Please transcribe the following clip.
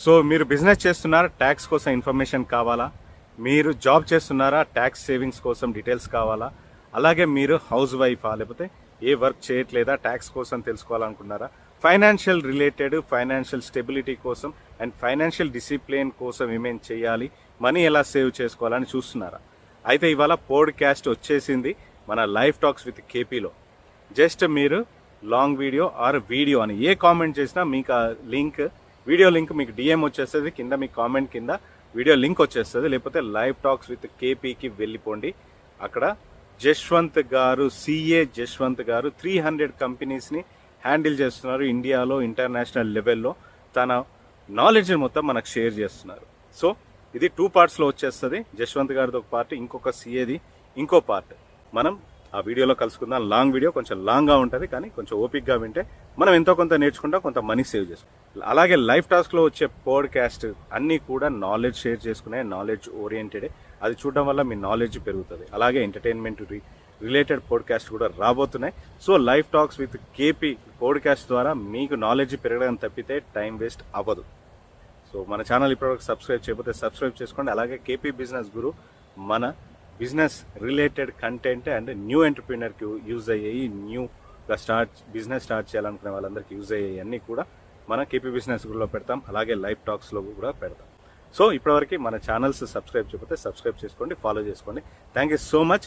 So మీరు business చేస్తున్నారా, tax కోసం ఇన్ఫర్మేషన్ కావాలా? మీరు జాబ్ చేస్తున్నారా, ట్యాక్స్ సేవింగ్స్ కోసం డీటెయిల్స్ కావాలా? అలాగే మీరు హౌస్ వైఫా, లేకపోతే ఏ వర్క్ చేయట్లేదా, ట్యాక్స్ కోసం తెలుసుకోవాలనుకున్నారా? ఫైనాన్షియల్ రిలేటెడ్, ఫైనాన్షియల్ స్టెబిలిటీ కోసం అండ్ ఫైనాన్షియల్ డిసిప్లిన్ కోసం ఏమేం చేయాలి, మనీ ఎలా సేవ్ చేసుకోవాలని చూస్తున్నారా? అయితే ఇవాళ పోడ్కాస్ట్ వచ్చేసింది మన లైఫ్ టాక్స్ విత్ కేపీలో. జస్ట్ మీరు లాంగ్ వీడియో ఆర్ వీడియో అని ఏ కామెంట్ చేసినా మీకు ఆ లింక్, వీడియో లింక్ మీకు డిఎం వచ్చేస్తుంది, కింద మీ కామెంట్ కింద వీడియో లింక్ వచ్చేస్తుంది. లేకపోతే లైవ్ టాక్స్ విత్ కేపీకి వెళ్ళిపోండి. అక్కడ జశ్వంత్ గారు, సిఏ జశ్వంత్ గారు 300 కంపెనీస్ని హ్యాండిల్ చేస్తున్నారు. ఇండియాలో ఇంటర్నేషనల్ లెవెల్లో తన నాలెడ్జ్ని మొత్తం మనకు షేర్ చేస్తున్నారు. సో ఇది 2 పార్ట్స్లో వచ్చేస్తుంది. జశ్వంత్ గారిది ఒక పార్ట్, ఇంకొక సిఏది ఇంకో పార్ట్. మనం ఆ వీడియోలో కలుసుకుందాం. లాంగ్ వీడియో, కొంచెం లాంగ్గా ఉంటుంది, కానీ కొంచెం ఓపిక్గా వింటే మనం ఎంతో కొంత నేర్చుకుంటాం, కొంత మనీ సేవ్ చేసుకుంటాం. అలాగే లైఫ్ టాస్క్లో వచ్చే పోడ్కాస్ట్ అన్నీ కూడా నాలెడ్జ్ షేర్ చేసుకునే, నాలెడ్జ్ ఓరియంటెడే. అది చూడడం వల్ల మీ నాలెడ్జ్ పెరుగుతుంది. అలాగే ఎంటర్టైన్మెంట్ రిలేటెడ్ పోడ్కాస్ట్ కూడా రాబోతున్నాయి. So life talks with KP podcast ద్వారా మీకు నాలెడ్జ్ పెరగడం తప్పితే టైం వేస్ట్ అవ్వదు. సో మన ఛానల్ ఇప్పటివరకు సబ్స్క్రైబ్ చేయకపోతే సబ్స్క్రైబ్ చేసుకోండి. అలాగే కేపీ బిజినెస్ గురు మన business related content and new ఎంటర్ప్రీనర్కి యూజ్ అయ్యేవి, న్యూగా బిజినెస్ స్టార్ట్ చేయాలనుకునే వాళ్ళందరికీ యూజ్ అయ్యేవి అన్నీ కూడా మన కేపీ బిజినెస్ గురులో పెడతాం. అలాగే లైఫ్ టాక్స్లో కూడా పెడతాం. సో ఇప్పటివరకు మన ఛానల్స్ సబ్స్క్రైబ్ చేయకపోతే సబ్స్క్రైబ్ చేసుకోండి, ఫాలో చేసుకోండి. Thank you so much.